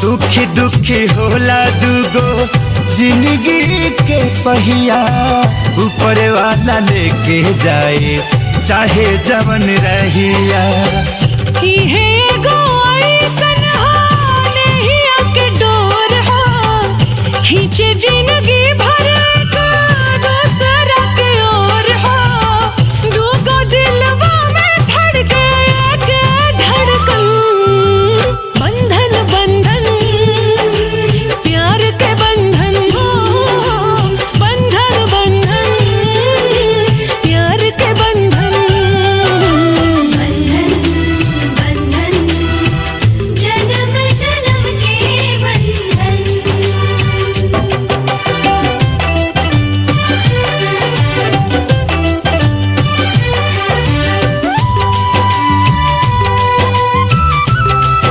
सुखी दुखी होला दुगो जिंदगी के पहिया, ऊपर वाला लेके जाए चाहे जवन रहिया। है